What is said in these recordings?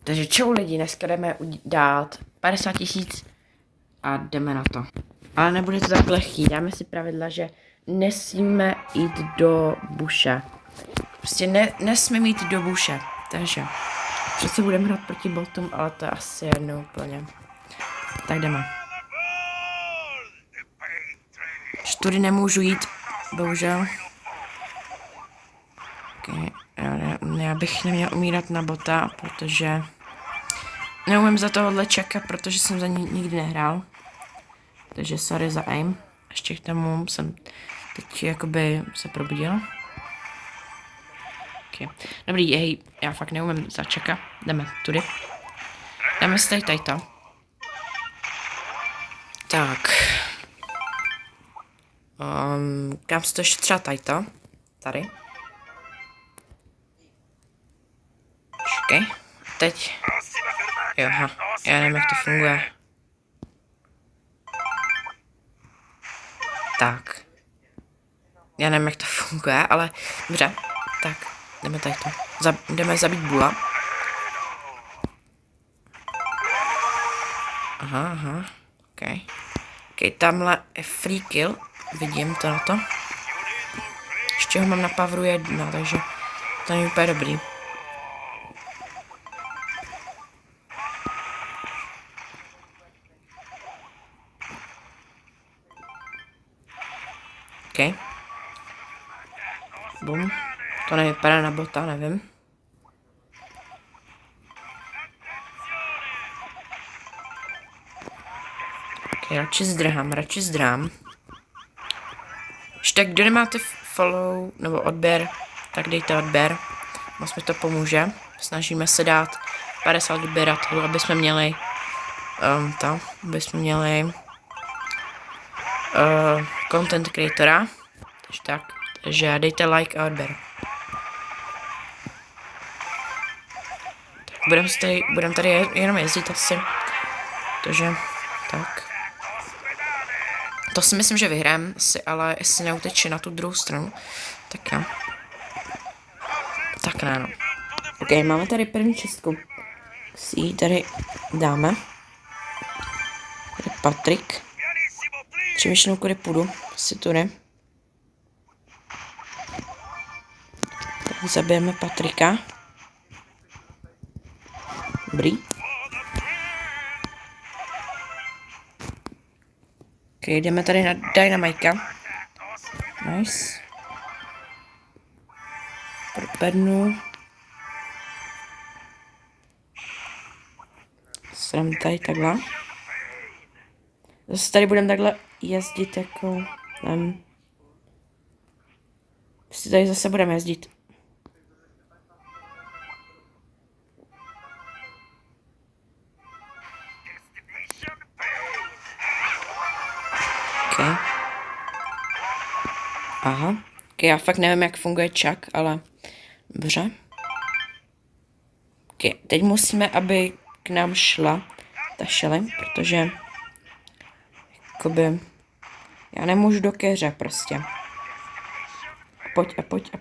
Takže čau lidi, dneska jdeme dát 50 000 a jdeme na to. Ale nebude to tak lehký, dáme si pravidla, že nesmíme jít do buše. Prostě nesmíme jít do buše, takže přece budeme hrát proti botům, ale to je asi jedno úplně. Tak jdeme. Tudy nemůžu jít, bohužel. Okay. Já bych neměl umírat na bota, protože neumím za tohohle čekat, protože jsem za ní nikdy nehrál. Takže sorry za aim. Ještě k tomu jsem teď jakoby se probudil. Okay. Dobrý, hej, já fakt neumím začekat. Jdeme tudy. Jdeme si tady to. Tak. Dám si to ještě třeba tady to. Tady. Čekej. Teď. Jo, já nevím, jak to funguje. Tak. Já nevím, jak to funguje, ale dobře. Tak, jdeme tady to. Jdeme zabít bula. Aha. Ok, tamhle je free kill. Vidím to na to. Ještě ho mám na poweru 1, takže to není úplně dobrý. Ok. Bum. To nevypadá na bota, nevím. Ok, radši zdrhám. Ještě kdo nemáte follow nebo odběr, tak dejte odběr. Moc mi to pomůže. Snažíme se dát 50 odběratelů, aby jsme měli content creatora. Takže tak. Takže dejte like a odběr. Budeme tady jenom jezdit asi. Takže tak. To si myslím, že vyhrám si, ale jestli neuteče na tu druhou stranu, tak jo. Tak no. Ok, máme tady první čistku. Si ji tady dáme. Tady Patrik. Přemýšlím, kudy půjdu. Si tudy. Tak zabijeme Patrika. Dobrý. Ok, jdeme tady na Dynamika. Nice. Propadnu. Sram tady takhle. Zase tady budeme takhle jezdit jako... tady zase budeme jezdit. Okay. Aha. Okay, já fakt nevím, jak funguje čak, ale dobře. Okay, teď musíme, aby k nám šla ta Shelly, protože jakoby já nemůžu do keře prostě.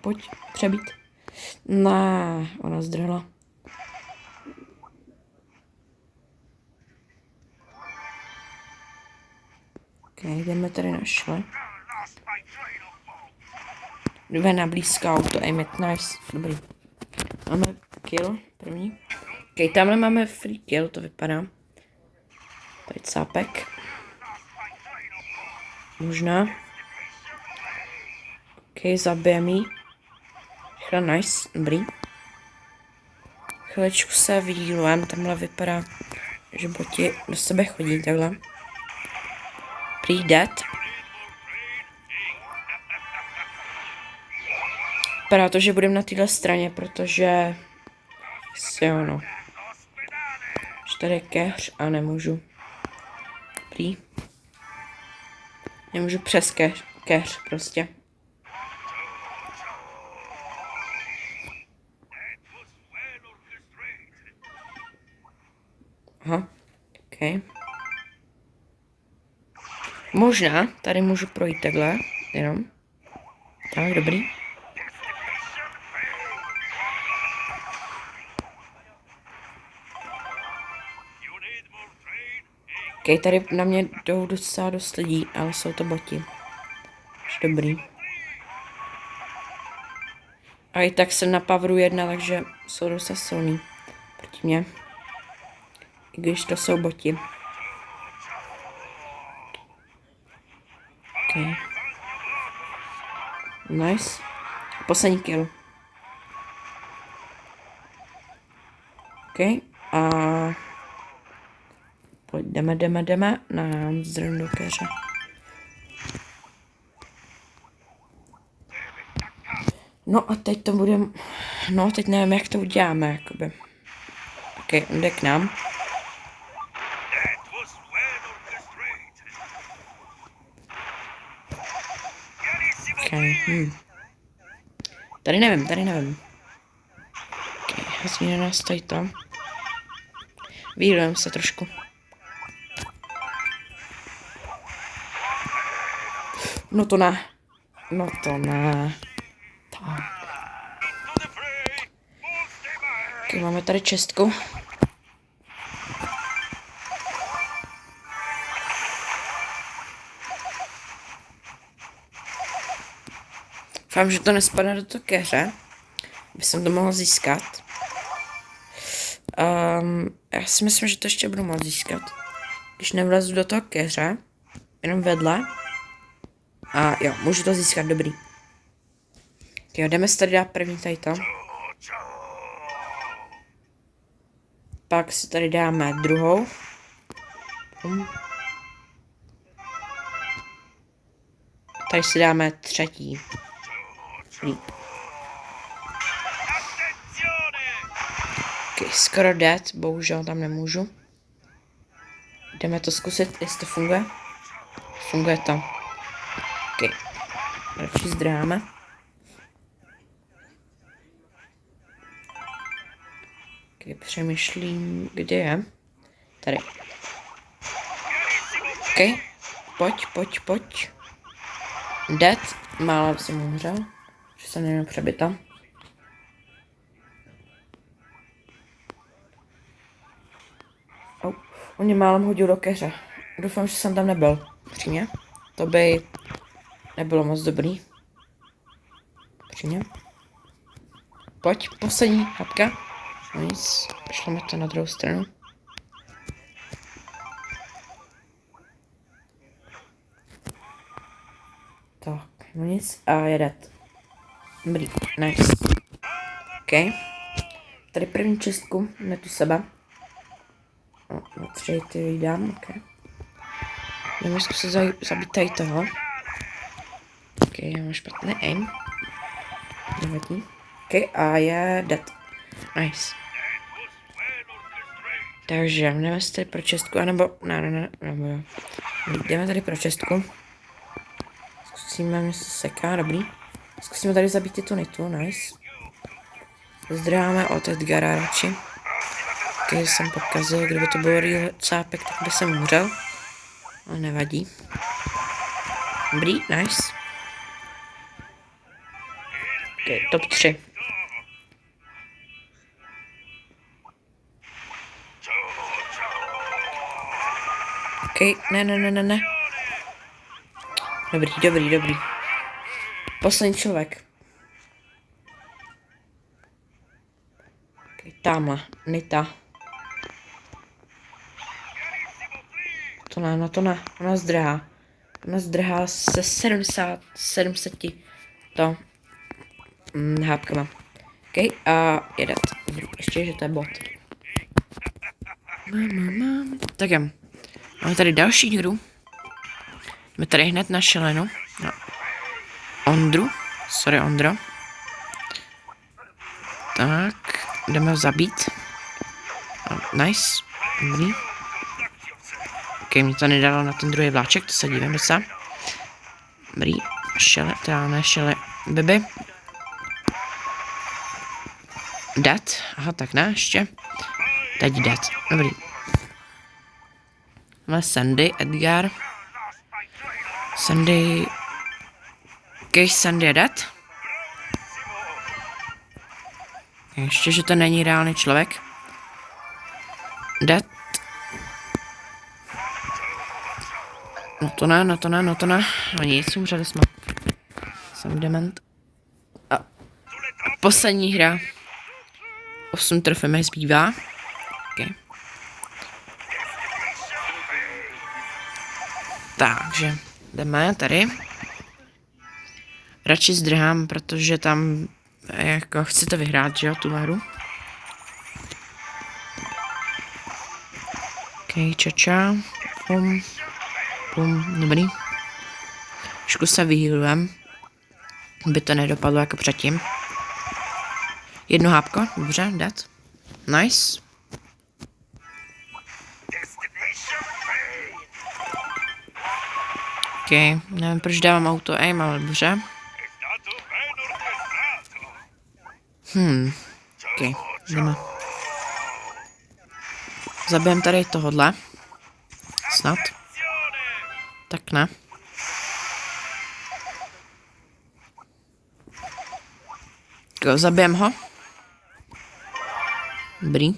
Pojď, přebít. Ne, ona zdrhla. Ok, jdeme tady na Shelly. Jdeme na blízko auto, aim it, nice, dobrý. Máme kill, první. Ok, tamhle máme free kill, to vypadá. Tady cápek. Možná. Ok, zabijeme jí. Rychle, nice, dobrý. Chviličku se vyhýlujem, tamhle vypadá, že boti do sebe chodí takhle. Prý dead. Vypadá to, že budeme na téhle straně, protože... Si ono. Už tady je keř a nemůžu. Prý. Nemůžu přes keř prostě. Aha, ok. Možná tady můžu projít takhle, jenom. Tak, dobrý. Ok, tady na mě jdou docela dost lidí, ale jsou to boti. Dobrý. A i tak jsem na Pavru 1, takže jsou docela silný proti mě. I když to jsou boti. Ok. Nice. Poslední kill. Ok. A... Pojď, jdeme na zrovna do keře. No a teď to budem... No, teď nevím, jak to uděláme, jakoby. Ok, on jde k nám. Okay. Tady nevím. Okay, hazí na nás tady to. Výlujem se trošku. No to ne. Tak. Okay, máme tady čestku. Doufám, že to nespadne do toho keře, aby jsem to mohl získat. Já si myslím, že to ještě budu moct získat. Když nevlezu do toho keře, jenom vedle. A jo, můžu to získat, dobrý. Jo, jdeme si tady dát první tady to. Pak si tady dáme druhou. Tady si dáme třetí. Okay, skoro dead, bohužel tam nemůžu. Jdeme to zkusit, jestli to funguje. Funguje to. Ok. Radši zdráme. Ok, přemýšlím, kde je. Tady. Ok. Pojď. Dead. Málem jsem umřel. Že jsem neměl přebyta. On mě málem hodil do keře. Doufám, že jsem tam nebyl. Přímě. To by nebylo moc dobrý. Přímě. Pojď, poslední hapka. No nic, pošleme to na druhou stranu. Tak, no nic a jedet. Dobrý, nice. Ok. Tady první čistku, netu sebe. No, 3 ty dám, ok. Jdeme zkusit zabít tady toho. Ok, já mám špatný aim. Nevadí. Ok, a je dead. Nice. Takže jdeme si tady pro čestku, anebo... Ne. Jdeme tady pro čestku. Zkusíme, mě se seká, dobrý. Zkusíme tady zabít ty tunitu, nice. Zdráme od Edgara radši. Ok, jsem pokazil, kdyby to byl real cápek, tak by jsem umřel. Ale nevadí. Dobrý, nice. Ok, top 3. Ok, ne. Dobrý. Poslední člověk. Ok, tamhle, Nita. To ne, ona zdrhá. Ona zdrhá se 700 to hápkama. Ok, a jedet. Ještě, že to je bot. Tak jo. Máme tady další hru. Jsme tady hned na šelenu. No. Ondru. Sorry, Ondro. Tak, jdeme ho zabít. Nice. Dobrý. Ok, mě to nedalo na ten druhý vláček, to se dívám docela. Dobrý. Šele, teda ne šele. Bibi. Dead. Aha, tak ne, ještě. Teď dead. Dobrý. Máme Sandy, Edgar. Sandy... Ok, Sandy je dead. Ještě, že to není reálný člověk. Dead. No to ne, no to ne, no to ne. No nic, umřeli jsme. Jsem dement. A poslední hra. 8 trofej mi zbývá. Okay. Takže jdeme tady. Radši zdrhám, protože tam jako chci to vyhrát, že jo, tu hru. Ok, čača. Pum. Pum, dobrý. Trošku se vyhýlujem, aby to nedopadlo jako předtím. Jedno hápko, dobře, dead. Nice. Ok, nevím proč dávám auto aim, ale dobře. Ok, jdeme. Zabijem tady tohodle. Snad. Tak ne. Jo, zabijem ho. Dobrý.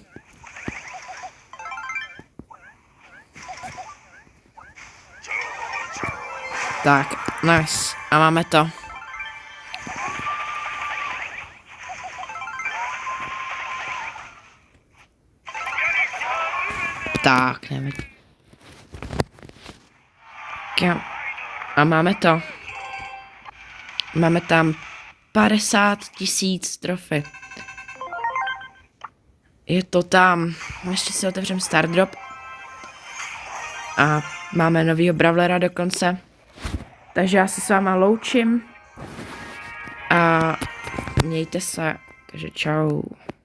Tak, nice. A máme to. Tak, nevím. A máme to. Máme tam 50 000 trofy. Je to tam. Ještě si otevřem Stardrop. A máme novýho Brawlera dokonce. Takže já se s váma loučím. A mějte se. Takže čau.